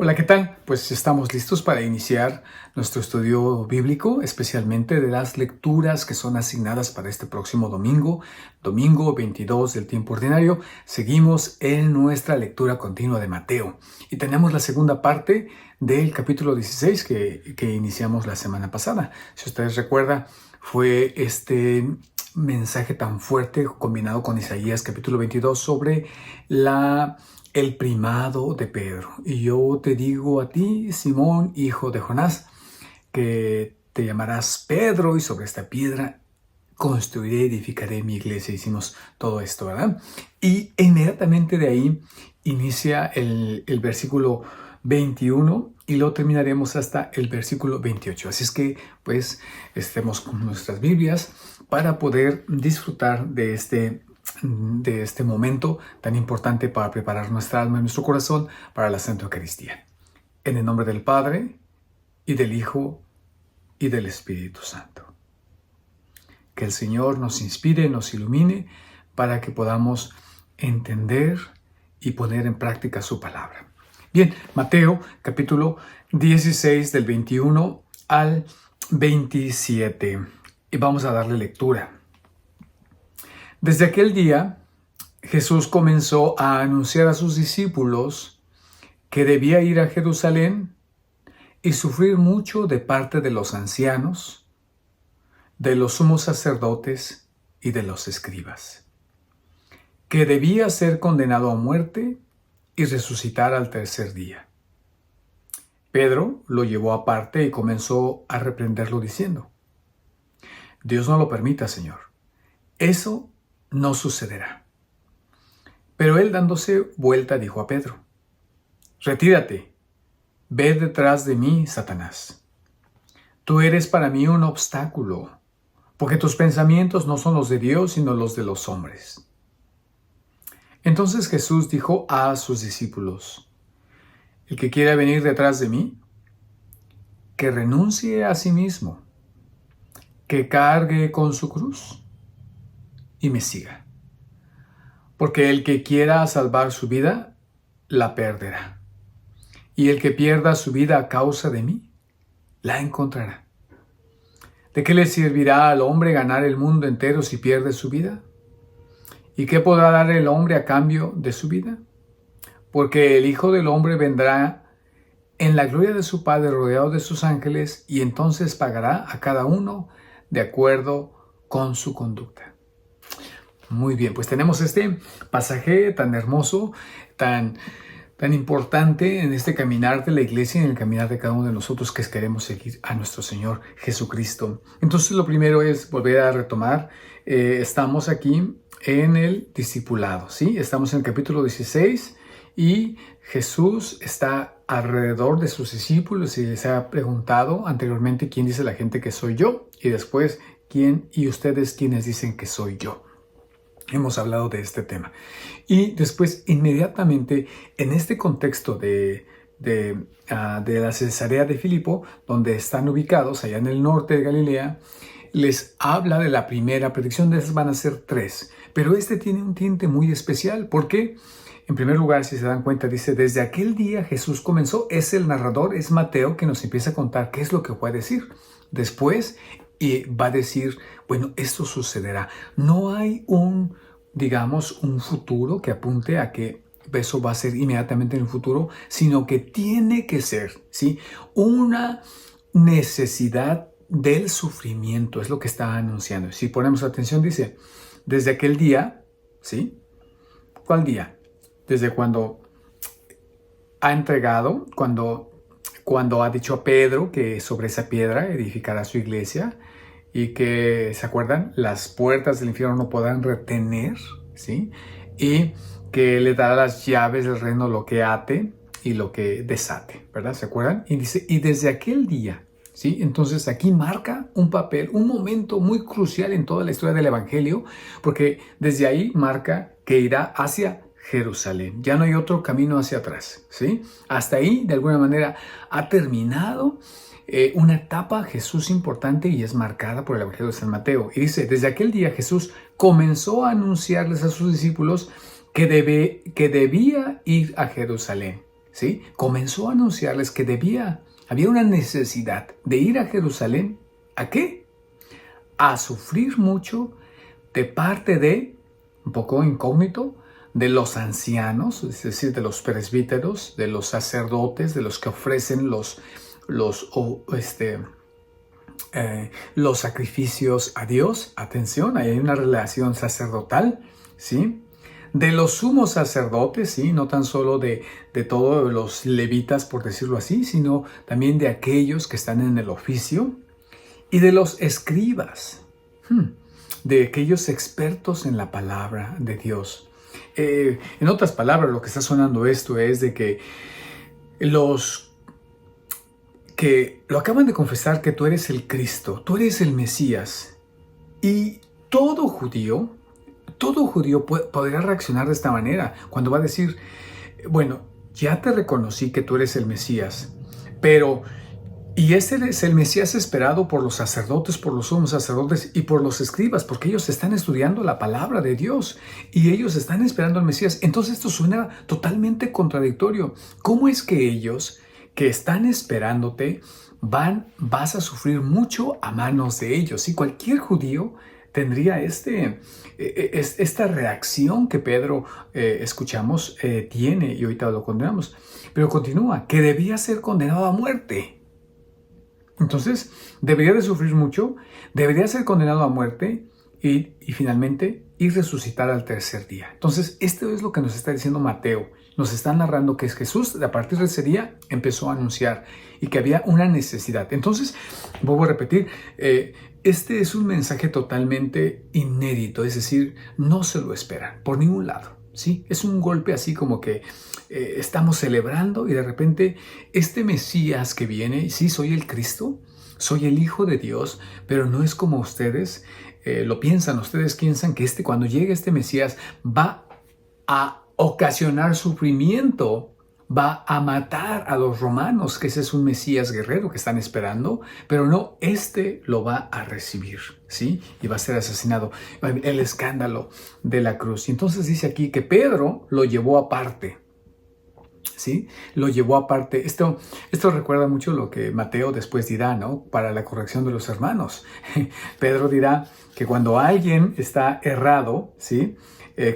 Hola, ¿qué tal? Pues estamos listos para iniciar nuestro estudio bíblico, especialmente de las lecturas que son asignadas para este próximo domingo, domingo 22 del tiempo ordinario. Seguimos en nuestra lectura continua de Mateo y tenemos la segunda parte del capítulo 16 que iniciamos la semana pasada. Si ustedes recuerdan, fue este mensaje tan fuerte combinado con Isaías capítulo 22 sobre el primado de Pedro. Y yo te digo a ti, Simón, hijo de Jonás, que te llamarás Pedro y sobre esta piedra construiré, edificaré mi iglesia. Hicimos todo esto, ¿verdad? Y inmediatamente de ahí inicia el versículo 21 y lo terminaremos hasta el versículo 28. Así es que, pues, estemos con nuestras Biblias para poder disfrutar de este momento tan importante para preparar nuestra alma y nuestro corazón para la Santa Eucaristía. En el nombre del Padre, y del Hijo, y del Espíritu Santo. Que el Señor nos inspire, nos ilumine, para que podamos entender y poner en práctica su palabra. Bien, Mateo, capítulo 16, del 21 al 27. Y vamos a darle lectura. Desde aquel día, Jesús comenzó a anunciar a sus discípulos que debía ir a Jerusalén y sufrir mucho de parte de los ancianos, de los sumos sacerdotes y de los escribas, que debía ser condenado a muerte y resucitar al tercer día. Pedro lo llevó aparte y comenzó a reprenderlo diciendo: Dios no lo permita, Señor. Eso no sucederá. Pero él, dándose vuelta, dijo a Pedro: Retírate, ve detrás de mí, Satanás. Tú eres para mí un obstáculo, porque tus pensamientos no son los de Dios, sino los de los hombres. Entonces Jesús dijo a sus discípulos: El que quiera venir detrás de mí, que renuncie a sí mismo, que cargue con su cruz y me siga. Porque el que quiera salvar su vida, la perderá. Y el que pierda su vida a causa de mí, la encontrará. ¿De qué le servirá al hombre ganar el mundo entero si pierde su vida? ¿Y qué podrá dar el hombre a cambio de su vida? Porque el Hijo del Hombre vendrá en la gloria de su Padre rodeado de sus ángeles, y entonces pagará a cada uno de acuerdo con su conducta. Muy bien, pues tenemos este pasaje tan hermoso, tan importante en este caminar de la iglesia y en el caminar de cada uno de nosotros que queremos seguir a nuestro Señor Jesucristo. Entonces, lo primero es volver a retomar. Estamos aquí en el discipulado, ¿sí? Estamos en el capítulo 16 y Jesús está alrededor de sus discípulos y les ha preguntado anteriormente: ¿quién dice la gente que soy yo? Y después, ¿quién y ustedes quiénes dicen que soy yo? Hemos hablado de este tema. Y después, inmediatamente, en este contexto de la Cesarea de Filipo, donde están ubicados allá en el norte de Galilea, les habla de la primera predicción. De esas van a ser 3. Pero este tiene un tinte muy especial. ¿Por qué? En primer lugar, si se dan cuenta, dice: desde aquel día Jesús comenzó. Es el narrador, es Mateo, que nos empieza a contar qué es lo que va a decir. Después, y va a decir, bueno, esto sucederá. No hay un futuro que apunte a que eso va a ser inmediatamente en el futuro, sino que tiene que ser, ¿sí?, una necesidad del sufrimiento. Es lo que está anunciando. Si ponemos atención, dice: desde aquel día, ¿sí? ¿Cuál día? Desde cuando ha entregado, cuando ha dicho a Pedro que sobre esa piedra edificará su iglesia, y que, ¿se acuerdan?, las puertas del infierno no podrán retener, ¿sí? Y que le dará las llaves del reino, lo que ate y lo que desate, ¿verdad? ¿Se acuerdan? Y dice: y desde aquel día, ¿sí? Entonces aquí marca un papel, un momento muy crucial en toda la historia del Evangelio, porque desde ahí marca que irá hacia Jerusalén. Ya no hay otro camino hacia atrás, ¿sí? Hasta ahí, de alguna manera, ha terminado una etapa Jesús importante, y es marcada por el Evangelio de San Mateo. Y dice: desde aquel día Jesús comenzó a anunciarles a sus discípulos que debía ir a Jerusalén, ¿sí? Comenzó a anunciarles que había una necesidad de ir a Jerusalén. ¿A qué? A sufrir mucho de parte de, un poco incógnito, de los ancianos, es decir, de los presbíteros, de los sacerdotes, de los que ofrecen los sacrificios a Dios. Atención, ahí hay una relación sacerdotal, ¿sí? De los sumos sacerdotes, ¿sí? No tan solo de todos los levitas, por decirlo así, sino también de aquellos que están en el oficio, y de los escribas, de aquellos expertos en la palabra de Dios. En otras palabras, lo que está sonando esto es de que los que lo acaban de confesar que tú eres el Cristo, tú eres el Mesías, y todo judío podrá reaccionar de esta manera cuando va a decir, bueno, ya te reconocí que tú eres el Mesías, y este es el Mesías esperado por los sacerdotes, por los sumos sacerdotes y por los escribas, porque ellos están estudiando la palabra de Dios y ellos están esperando al Mesías. Entonces esto suena totalmente contradictorio. ¿Cómo es que ellos que están esperándote vas a sufrir mucho a manos de ellos? Y cualquier judío tendría esta reacción que Pedro, escuchamos, tiene, y ahorita lo condenamos. Pero continúa, que debía ser condenado a muerte. Entonces, debería de sufrir mucho, debería ser condenado a muerte y finalmente ir resucitar al tercer día. Entonces, esto es lo que nos está diciendo Mateo. Nos está narrando que Jesús, a partir de ese día, empezó a anunciar y que había una necesidad. Entonces, vuelvo a repetir, este es un mensaje totalmente inédito, es decir, no se lo esperan por ningún lado. ¿Sí? Es un golpe así como que estamos celebrando y de repente este Mesías que viene, sí, soy el Cristo, soy el Hijo de Dios, pero no es como ustedes lo piensan. Ustedes piensan que cuando llegue este Mesías va a ocasionar sufrimiento, va a matar a los romanos, que ese es un Mesías guerrero que están esperando, pero no, lo va a recibir, ¿sí? Y va a ser asesinado. El escándalo de la cruz. Y entonces dice aquí que Pedro lo llevó aparte, ¿sí? Lo llevó aparte. Esto recuerda mucho lo que Mateo después dirá, ¿no? Para la corrección de los hermanos. Pedro dirá que cuando alguien está errado, ¿sí?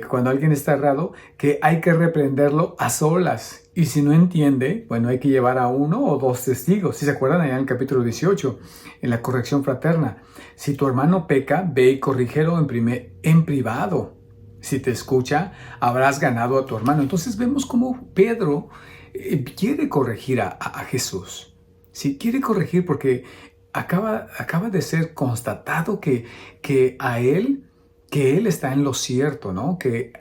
Cuando alguien está errado, que hay que reprenderlo a solas. Y si no entiende, bueno, hay que llevar a 1 o 2 testigos. Si se acuerdan allá en el capítulo 18, en la corrección fraterna. Si tu hermano peca, ve y corrígelo en privado. Si te escucha, habrás ganado a tu hermano. Entonces vemos cómo Pedro quiere corregir a Jesús. Sí, quiere corregir porque acaba de ser constatado que él está en lo cierto, ¿no? Que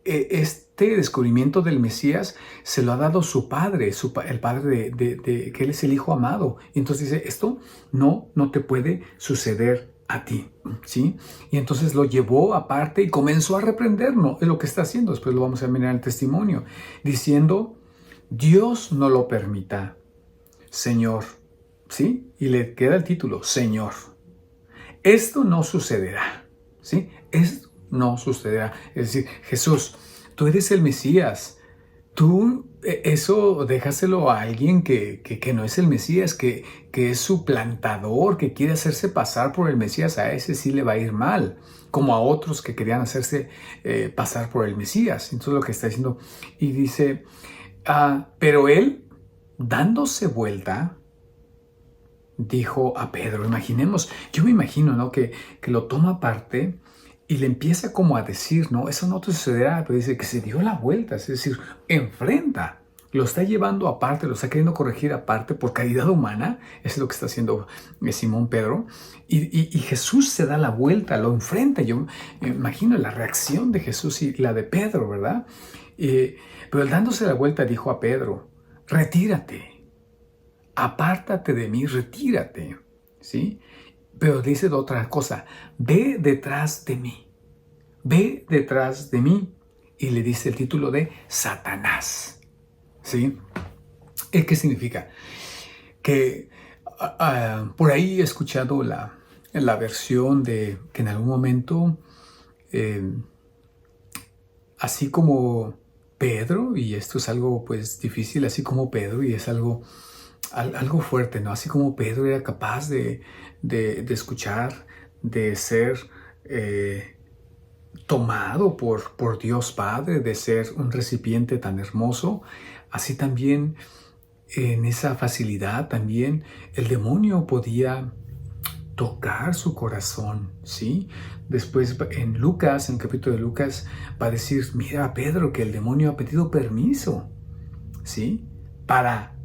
este descubrimiento del Mesías se lo ha dado su padre, el padre de que él es el hijo amado. Y entonces dice, esto no te puede suceder a ti, ¿sí? Y entonces lo llevó aparte y comenzó a reprenderlo. Es lo que está haciendo. Después lo vamos a mirar en el testimonio, diciendo, Dios no lo permita, Señor, ¿sí? Y le queda el título, Señor. Esto no sucederá, ¿sí? Esto no sucederá. Es decir, Jesús, tú eres el Mesías. Tú eso déjaselo a alguien que no es el Mesías, que es suplantador, que quiere hacerse pasar por el Mesías. A ese sí le va a ir mal, como a otros que querían hacerse pasar por el Mesías. Entonces lo que está diciendo, y dice, pero él, dándose vuelta, dijo a Pedro, yo me imagino, ¿no? Que lo toma aparte y le empieza como a decir, ¿no? Eso no te sucederá, pero dice que se dio la vuelta, es decir, enfrenta. Lo está llevando aparte, lo está queriendo corregir aparte por caridad humana. Eso es lo que está haciendo Simón Pedro. Y Jesús se da la vuelta, lo enfrenta. Yo me imagino la reacción de Jesús y la de Pedro, ¿verdad? Pero él dándose la vuelta dijo a Pedro, retírate, apártate de mí, retírate, ¿sí? Pero dice otra cosa, ve detrás de mí, ve detrás de mí. Y le dice el título de Satanás, ¿sí? ¿Qué significa? Que por ahí he escuchado la versión de que en algún momento, así como Pedro, y esto es algo pues difícil, así como Pedro, y es algo fuerte, ¿no? Así como Pedro era capaz de escuchar, de ser tomado por Dios Padre, de ser un recipiente tan hermoso, así también en esa facilidad también el demonio podía tocar su corazón, ¿sí? Después en Lucas, en el capítulo de Lucas, va a decir, mira Pedro, que el demonio ha pedido permiso, ¿sí? Para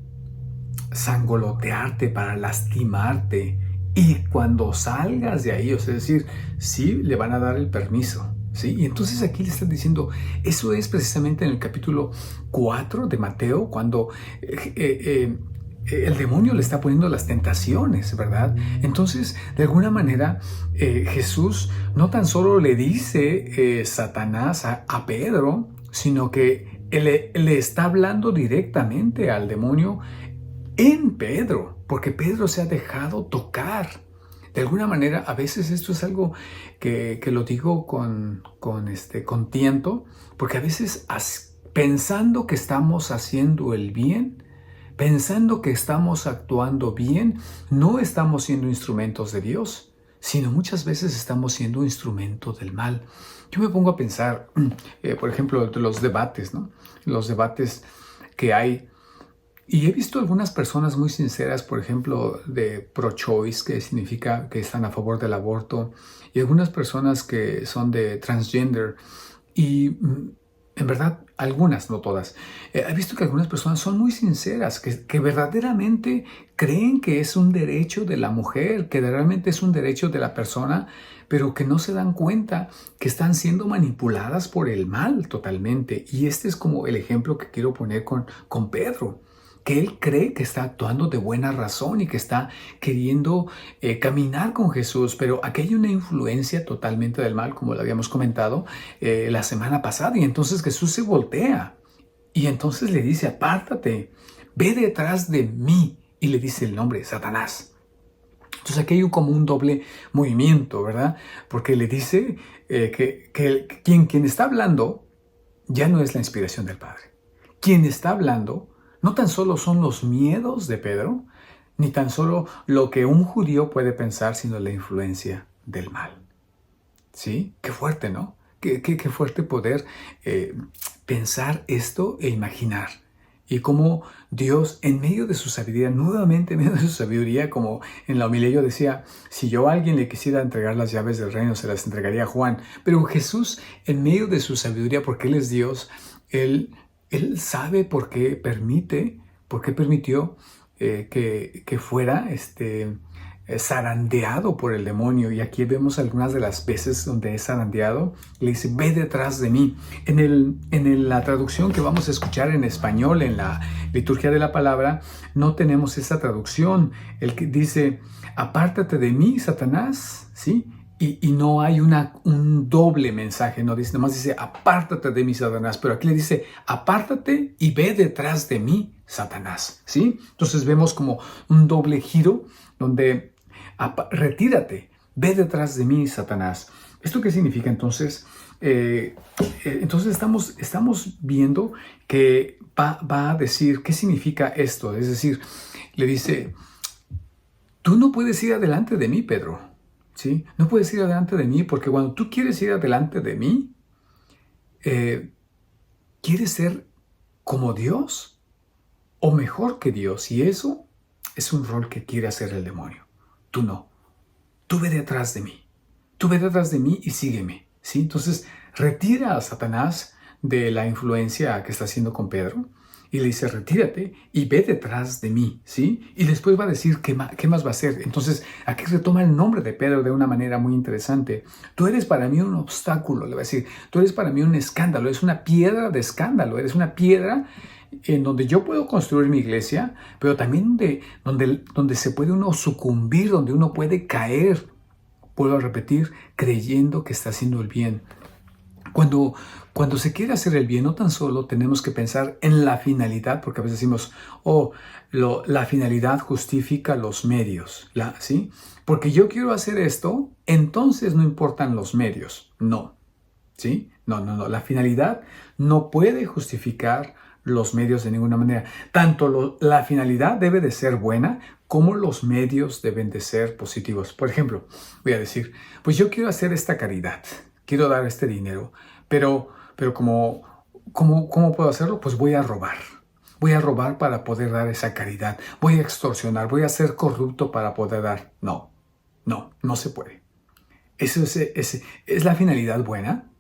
sangolotearte, para lastimarte. Y cuando salgas de ahí, o sea, es decir, sí le van a dar el permiso, ¿sí? Y entonces aquí le están diciendo, eso es precisamente en el capítulo 4 de Mateo, cuando el demonio le está poniendo las tentaciones, ¿verdad? Entonces, de alguna manera, Jesús no tan solo le dice Satanás a Pedro, sino que le está hablando directamente al demonio en Pedro, porque Pedro se ha dejado tocar. De alguna manera, a veces esto es algo que lo digo con tiento, porque a veces pensando que estamos haciendo el bien, pensando que estamos actuando bien, no estamos siendo instrumentos de Dios, sino muchas veces estamos siendo instrumentos del mal. Yo me pongo a pensar, por ejemplo, de los debates, ¿no? Los debates que hay. Y he visto algunas personas muy sinceras, por ejemplo, de pro-choice, que significa que están a favor del aborto, y algunas personas que son de transgender. Y en verdad, algunas, no todas. He visto que algunas personas son muy sinceras, que verdaderamente creen que es un derecho de la mujer, que realmente es un derecho de la persona, pero que no se dan cuenta que están siendo manipuladas por el mal totalmente. Y este es como el ejemplo que quiero poner con Pedro, que él cree que está actuando de buena razón y que está queriendo caminar con Jesús, pero aquí hay una influencia totalmente del mal, como lo habíamos comentado la semana pasada, y entonces Jesús se voltea y entonces le dice, apártate, ve detrás de mí, y le dice el nombre, Satanás. Entonces aquí hay como un doble movimiento, ¿verdad? Porque le dice que quien está hablando ya no es la inspiración del Padre. Quien está hablando no tan solo son los miedos de Pedro, ni tan solo lo que un judío puede pensar, sino la influencia del mal. ¿Sí? Qué fuerte, ¿no? Qué fuerte poder pensar esto e imaginar. Y cómo Dios, en medio de su sabiduría, nuevamente en medio de su sabiduría, como en la homilía yo decía, si yo a alguien le quisiera entregar las llaves del reino, se las entregaría a Juan. Pero Jesús, en medio de su sabiduría, porque Él es Dios, Él sabe por qué permitió que fuera zarandeado por el demonio. Y aquí vemos algunas de las veces donde es zarandeado. Le dice, ve detrás de mí. En la traducción que vamos a escuchar en español, en la liturgia de la palabra, no tenemos esa traducción. El que dice, apártate de mí, Satanás, ¿sí? Y no hay un doble mensaje, no dice, nomás dice, apártate de mí, Satanás, pero aquí le dice, apártate y ve detrás de mí, Satanás, ¿sí? Entonces vemos como un doble giro donde retírate, ve detrás de mí, Satanás. ¿Esto qué significa entonces? Entonces estamos viendo que va a decir, ¿qué significa esto? Es decir, le dice, tú no puedes ir adelante de mí, Pedro. ¿Sí? No puedes ir adelante de mí porque cuando tú quieres ir adelante de mí, quieres ser como Dios o mejor que Dios. Y eso es un rol que quiere hacer el demonio. Tú no. Tú ve detrás de mí. Tú ve detrás de mí y sígueme. ¿Sí? Entonces, retira a Satanás de la influencia que está haciendo con Pedro. Y le dice, retírate y ve detrás de mí, ¿sí? Y después va a decir qué más va a hacer. Entonces, aquí retoma el nombre de Pedro de una manera muy interesante. Tú eres para mí un obstáculo, le va a decir. Tú eres para mí un escándalo, eres una piedra de escándalo. Eres una piedra en donde yo puedo construir mi iglesia, pero también donde se puede uno sucumbir, donde uno puede caer, vuelvo a repetir, creyendo que está haciendo el bien. Cuando se quiere hacer el bien, no tan solo tenemos que pensar en la finalidad, porque a veces decimos, la finalidad justifica los medios, ¿sí? Porque yo quiero hacer esto, entonces no importan los medios. No, ¿sí? No. La finalidad no puede justificar los medios de ninguna manera. Tanto la finalidad debe de ser buena como los medios deben de ser positivos. Por ejemplo, voy a decir, pues yo quiero hacer esta caridad, quiero dar este dinero, pero ¿cómo puedo hacerlo? Pues voy a robar. Voy a robar para poder dar esa caridad. Voy a extorsionar, voy a ser corrupto para poder dar. No se puede. ¿Eso es la finalidad buena?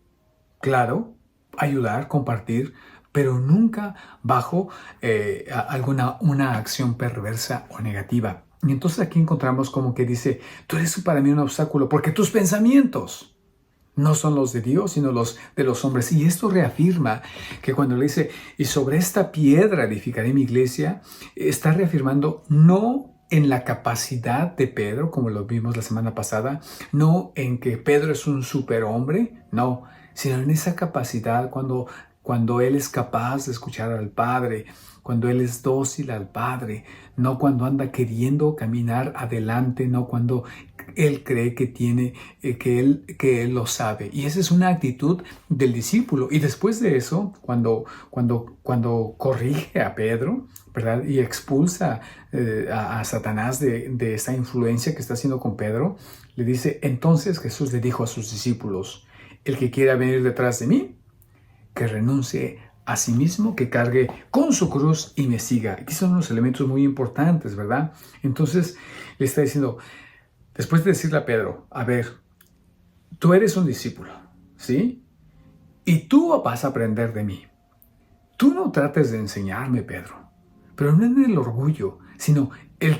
Claro, ayudar, compartir, pero nunca bajo una acción perversa o negativa. Y entonces aquí encontramos como que dice, tú eres para mí un obstáculo porque tus pensamientos no son los de Dios, sino los de los hombres. Y esto reafirma que cuando le dice, y sobre esta piedra edificaré mi iglesia, está reafirmando no en la capacidad de Pedro, como lo vimos la semana pasada, no en que Pedro es un superhombre, no, sino en esa capacidad cuando él es capaz de escuchar al Padre, cuando él es dócil al Padre, no cuando anda queriendo caminar adelante, no cuando él cree que tiene, que él lo sabe. Y esa es una actitud del discípulo. Y después de eso, cuando corrige a Pedro, ¿verdad? Y expulsa a Satanás de esa influencia que está haciendo con Pedro, le dice, entonces Jesús le dijo a sus discípulos, el que quiera venir detrás de mí, que renuncie a sí mismo, que cargue con su cruz y me siga. Aquí son unos elementos muy importantes, ¿verdad? Entonces le está diciendo, después de decirle a Pedro, a ver, tú eres un discípulo, ¿sí? Y tú vas a aprender de mí. Tú no trates de enseñarme, Pedro, pero no en el orgullo, sino el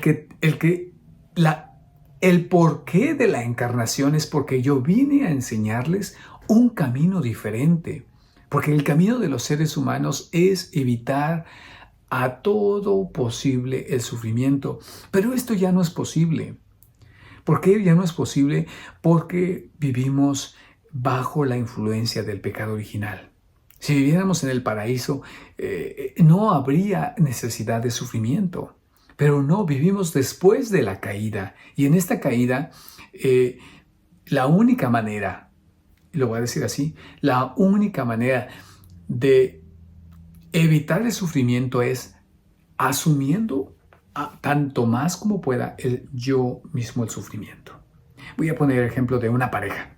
porqué de la encarnación es porque yo vine a enseñarles un camino diferente. Porque el camino de los seres humanos es evitar a todo posible el sufrimiento. Pero esto ya no es posible. ¿Por qué ya no es posible? Porque vivimos bajo la influencia del pecado original. Si viviéramos en el paraíso, no habría necesidad de sufrimiento. Pero no, vivimos después de la caída. Y en esta caída, la única manera, lo voy a decir así, la única manera de evitar el sufrimiento es asumiendo tanto más como pueda yo mismo el sufrimiento. Voy a poner el ejemplo de una pareja.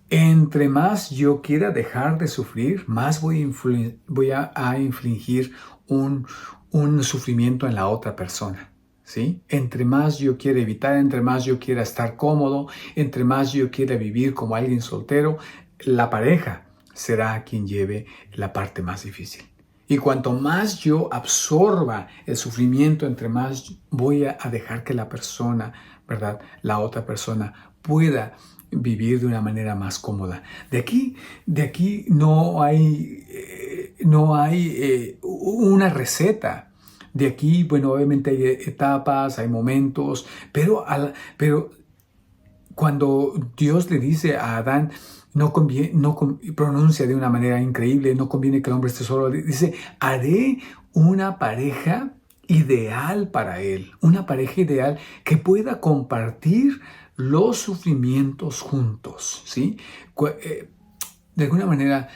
Entre más yo quiera dejar de sufrir, más voy a infligir un sufrimiento en la otra persona. ¿Sí? Entre más yo quiera evitar, entre más yo quiera estar cómodo, entre más yo quiera vivir como alguien soltero, la pareja será quien lleve la parte más difícil. Y cuanto más yo absorba el sufrimiento, entre más voy a dejar que la persona, ¿verdad? La otra persona pueda vivir de una manera más cómoda. De aquí no hay una receta. De aquí, bueno, obviamente hay etapas, hay momentos, pero cuando Dios le dice a Adán, pronuncia de una manera increíble, no conviene que el hombre esté solo, dice, haré una pareja ideal para él, una pareja ideal que pueda compartir los sufrimientos juntos, ¿sí? De alguna manera,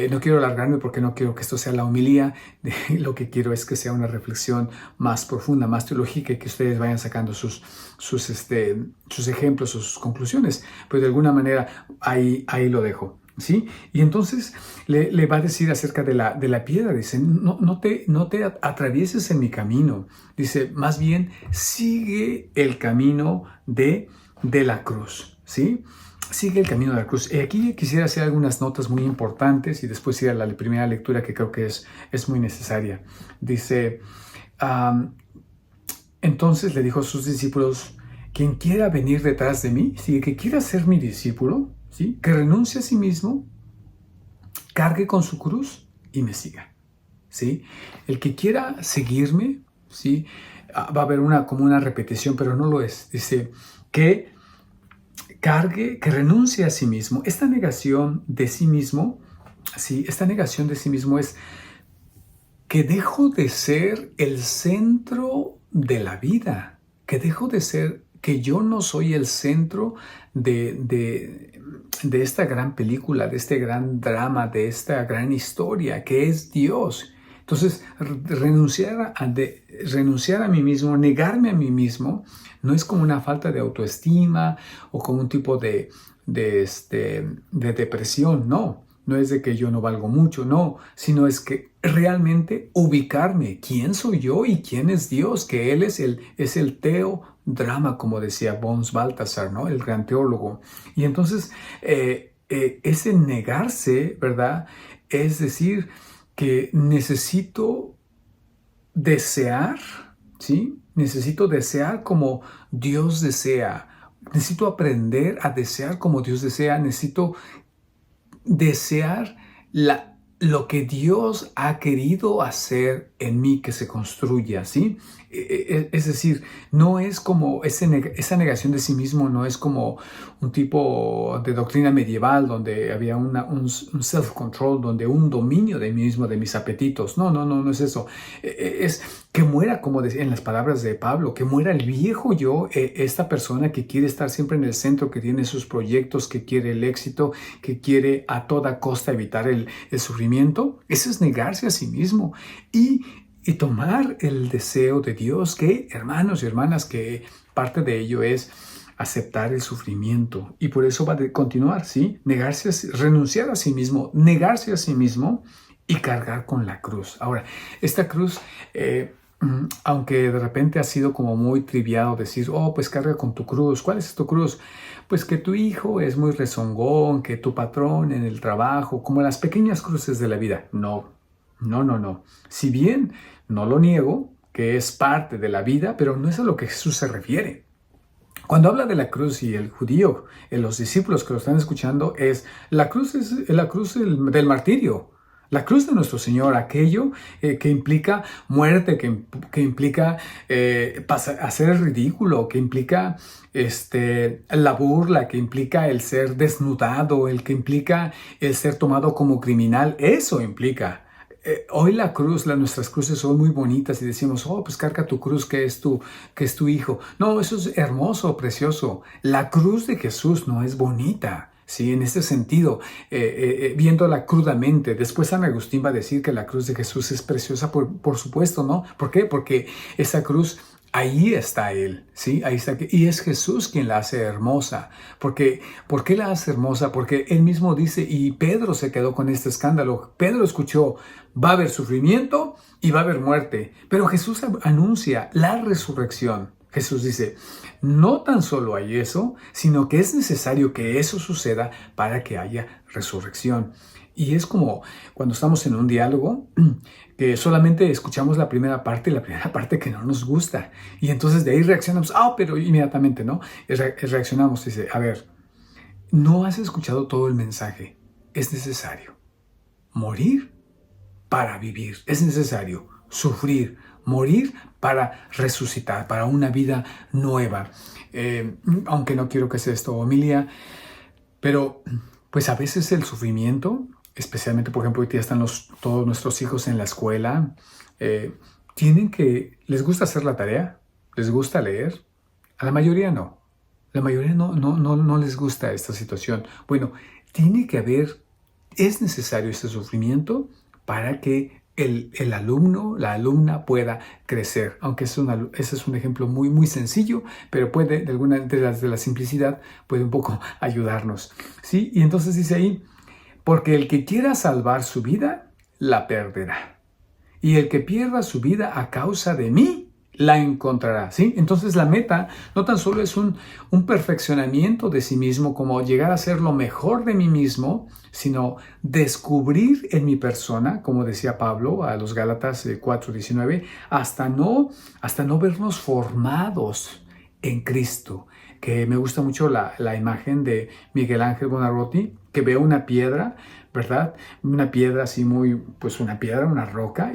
no quiero alargarme porque no quiero que esto sea la homilía. Lo que quiero es que sea una reflexión más profunda, más teológica y que ustedes vayan sacando sus ejemplos, sus conclusiones. Pero de alguna manera ahí lo dejo, ¿sí? Y entonces le va a decir acerca de la piedra. Dice, no te atravieses en mi camino. Dice, más bien sigue el camino de la cruz, ¿sí? Sigue el camino de la cruz. Aquí quisiera hacer algunas notas muy importantes y después ir a la primera lectura que creo que es muy necesaria. Dice, entonces le dijo a sus discípulos, quien quiera venir detrás de mí, ¿sí? Que quiera ser mi discípulo, ¿sí? Que renuncie a sí mismo, cargue con su cruz y me siga, ¿sí? El que quiera seguirme, ¿sí? Va a haber como una repetición, pero no lo es. Dice que cargue, que renuncie a sí mismo. Esta negación de sí mismo, sí, esta negación de sí mismo es que dejo de ser el centro de la vida, que dejo de ser que yo no soy el centro de esta gran película, de este gran drama, de esta gran historia que es Dios. Entonces, renunciar a mí mismo, negarme a mí mismo, no es como una falta de autoestima o como un tipo de depresión, no. No es de que yo no valgo mucho, no, sino es que realmente ubicarme quién soy yo y quién es Dios, que Él es el teodrama, como decía Bones Balthasar, ¿no? El gran teólogo. Y entonces, ese negarse, ¿verdad? Es decir, que necesito desear, ¿sí? Necesito desear como Dios desea. Necesito aprender a desear como Dios desea. Necesito desear lo que Dios ha querido hacer en mí que se construya, ¿sí? Es decir, no es como esa negación de sí mismo, no es como un tipo de doctrina medieval donde había un self-control, donde un dominio de mí mismo, de mis apetitos. No es eso. Es que muera, como en las palabras de Pablo, que muera el viejo yo, esta persona que quiere estar siempre en el centro, que tiene sus proyectos, que quiere el éxito, que quiere a toda costa evitar el sufrimiento. Eso es negarse a sí mismo y tomar el deseo de Dios, que, hermanos y hermanas, que parte de ello es aceptar el sufrimiento. Y por eso va a continuar, ¿sí? Renunciar a sí mismo, negarse a sí mismo y cargar con la cruz. Ahora, esta cruz, aunque de repente ha sido como muy triviado decir, oh, pues carga con tu cruz. ¿Cuál es tu cruz? Pues que tu hijo es muy rezongón, que tu patrón en el trabajo, como las pequeñas cruces de la vida. No. Si bien no lo niego, que es parte de la vida, pero no es a lo que Jesús se refiere. Cuando habla de la cruz y el judío, los discípulos que lo están escuchando, la cruz del martirio. La cruz de nuestro Señor, aquello que implica muerte, que implica hacer el ridículo, que implica la burla, que implica el ser desnudado, el que implica el ser tomado como criminal. Eso implica. Hoy nuestras cruces son muy bonitas y decimos, oh, pues carga tu cruz que es tu hijo. No, eso es hermoso, precioso. La cruz de Jesús no es bonita. Sí, en ese sentido, viéndola crudamente. Después San Agustín va a decir que la cruz de Jesús es preciosa, por supuesto, ¿no? ¿Por qué? Porque esa cruz, ahí está Él, ¿sí? Ahí está. Y es Jesús quien la hace hermosa. ¿Por qué la hace hermosa? Porque Él mismo dice, y Pedro se quedó con este escándalo. Pedro escuchó, va a haber sufrimiento y va a haber muerte. Pero Jesús anuncia la resurrección. Jesús dice, no tan solo hay eso, sino que es necesario que eso suceda para que haya resurrección. Y es como cuando estamos en un diálogo que solamente escuchamos la primera parte que no nos gusta. Y entonces de ahí reaccionamos, pero inmediatamente, ¿no? Reaccionamos y dice, a ver, no has escuchado todo el mensaje. Es necesario morir para vivir. Es necesario sufrir, morir para resucitar, para una vida nueva. Aunque no quiero que sea esto homilia, pero pues a veces el sufrimiento, especialmente por ejemplo hoy día están todos nuestros hijos en la escuela, les gusta hacer la tarea, les gusta leer. A la mayoría no. La mayoría no les gusta esta situación. Bueno, es necesario este sufrimiento para que el alumno, la alumna pueda crecer. Aunque ese es un ejemplo muy, muy sencillo, pero puede, de la simplicidad, puede un poco ayudarnos. ¿Sí? Y entonces dice ahí, porque el que quiera salvar su vida, la perderá. Y el que pierda su vida a causa de mí, la encontrará, ¿sí? Entonces la meta no tan solo es un perfeccionamiento de sí mismo, como llegar a ser lo mejor de mí mismo, sino descubrir en mi persona, como decía Pablo a los Gálatas 4:19, hasta no vernos formados en Cristo. Que me gusta mucho la imagen de Miguel Ángel Buonarroti, que ve una piedra, ¿verdad? Una piedra así una roca,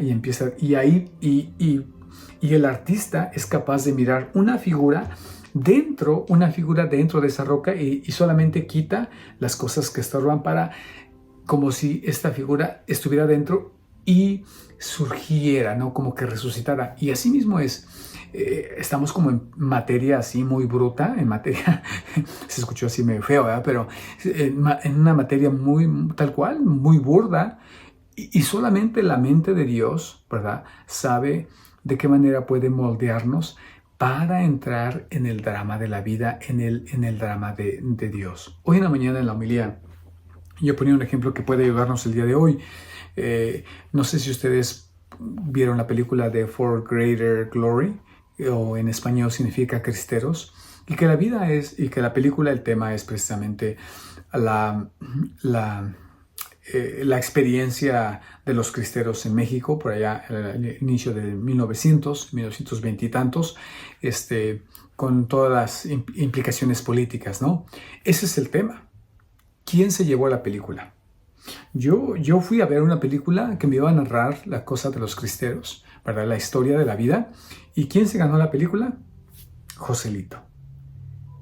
y el artista es capaz de mirar una figura dentro de esa roca y solamente quita las cosas que estorban como si esta figura estuviera dentro y surgiera, ¿no? Como que resucitara. Y así mismo es. Estamos como en materia así muy bruta, en materia, se escuchó así medio feo, ¿verdad? Pero en una materia muy tal cual, muy burda, y solamente la mente de Dios, ¿verdad? Sabe de qué manera puede moldearnos para entrar en el drama de la vida, en el drama de Dios. Hoy en la mañana en la homilía, yo ponía un ejemplo que puede ayudarnos el día de hoy. No sé si ustedes vieron la película de For Greater Glory, o en español significa Cristeros, y que la vida es, y que la película, el tema es precisamente la experiencia de los cristeros en México, por allá al inicio de 1920 y tantos, con todas las implicaciones políticas, ¿no? Ese es el tema. ¿Quién se llevó la película? Yo fui a ver una película que me iba a narrar la cosa de los cristeros, ¿verdad? La historia de la vida. ¿Y quién se ganó la película? Joselito.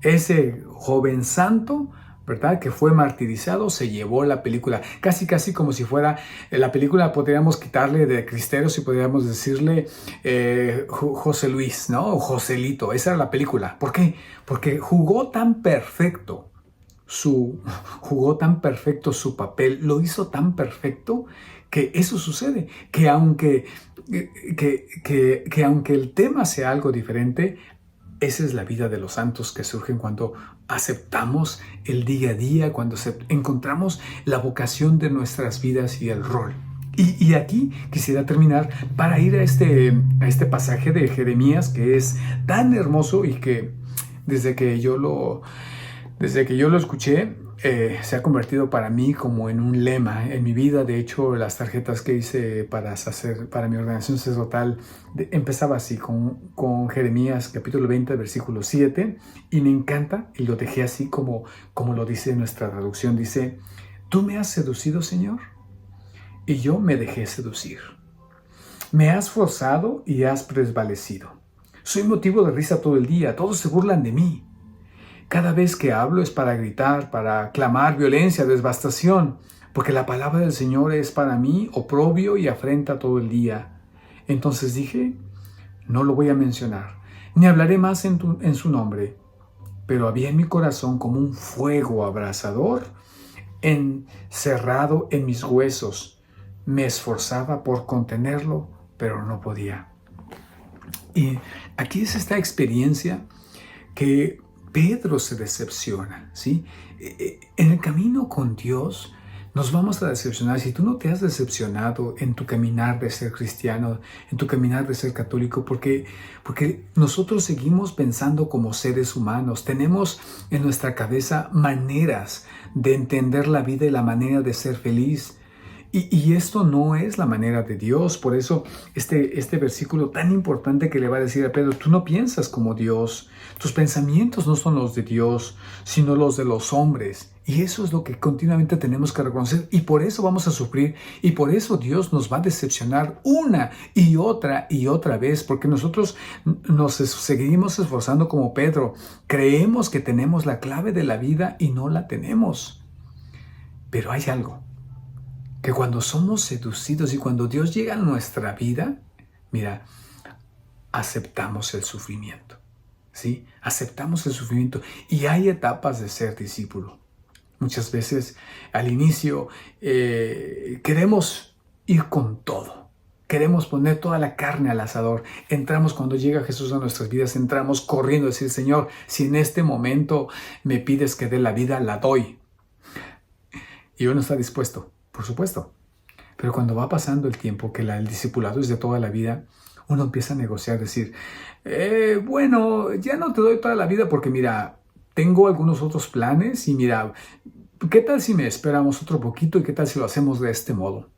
Ese joven santo, ¿verdad?, que fue martirizado, se llevó la película. Casi, casi como si fuera la película, podríamos quitarle de cristeros y podríamos decirle José Luis, ¿no? O Joselito. Esa era la película. ¿Por qué? Porque jugó tan perfecto su papel, lo hizo tan perfecto que eso sucede, que aunque el tema sea algo diferente, esa es la vida de los santos que surgen cuando aceptamos el día a día, cuando encontramos la vocación de nuestras vidas y el rol. Y aquí quisiera terminar para ir a este pasaje de Jeremías que es tan hermoso y que desde que yo lo escuché, se ha convertido para mí como en un lema en mi vida. De hecho, las tarjetas que hice para mi ordenación sacerdotal empezaba así, con Jeremías capítulo 20, versículo 7, y me encanta, y lo dejé así como lo dice nuestra traducción. Dice: tú me has seducido, Señor, y yo me dejé seducir. Me has forzado y has prevalecido. Soy motivo de risa todo el día, todos se burlan de mí. Cada vez que hablo es para gritar, para clamar violencia, devastación, porque la palabra del Señor es para mí oprobio y afrenta todo el día. Entonces dije: no lo voy a mencionar, ni hablaré más en su nombre. Pero había en mi corazón como un fuego abrasador encerrado en mis huesos. Me esforzaba por contenerlo, pero no podía. Y aquí es esta experiencia que Pedro se decepciona, ¿sí? En el camino con Dios nos vamos a decepcionar. Si tú no te has decepcionado en tu caminar de ser cristiano, en tu caminar de ser católico, porque nosotros seguimos pensando como seres humanos. Tenemos en nuestra cabeza maneras de entender la vida y la manera de ser feliz. Y esto no es la manera de Dios. Por eso este versículo tan importante que le va a decir a Pedro: tú no piensas como Dios, tus pensamientos no son los de Dios, sino los de los hombres. Y eso es lo que continuamente tenemos que reconocer, y por eso vamos a sufrir, y por eso Dios nos va a decepcionar una y otra vez, porque nosotros nos seguimos esforzando como Pedro. Creemos que tenemos la clave de la vida y no la tenemos. Pero hay algo, que cuando somos seducidos y cuando Dios llega a nuestra vida, mira, aceptamos el sufrimiento, ¿sí? Aceptamos el sufrimiento. Y hay etapas de ser discípulo. Muchas veces al inicio queremos ir con todo. Queremos poner toda la carne al asador. Entramos, cuando llega Jesús a nuestras vidas, entramos corriendo a decir: Señor, si en este momento me pides que dé la vida, la doy. Y uno está dispuesto, por supuesto. Pero cuando va pasando el tiempo, que el discipulado es de toda la vida, uno empieza a negociar, decir: bueno, ya no te doy toda la vida porque mira, tengo algunos otros planes y mira, ¿qué tal si me esperamos otro poquito y qué tal si lo hacemos de este modo?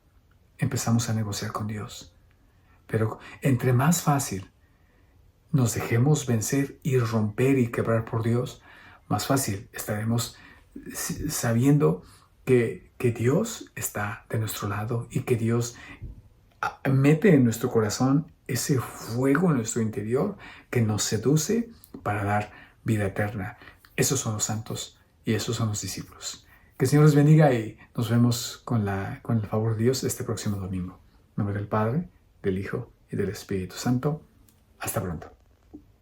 Empezamos a negociar con Dios. Pero entre más fácil nos dejemos vencer y romper y quebrar por Dios, más fácil estaremos sabiendo que Dios está de nuestro lado y que Dios mete en nuestro corazón ese fuego en nuestro interior que nos seduce para dar vida eterna. Esos son los santos y esos son los discípulos. Que el Señor les bendiga y nos vemos con el favor de Dios este próximo domingo. En nombre del Padre, del Hijo y del Espíritu Santo. Hasta pronto.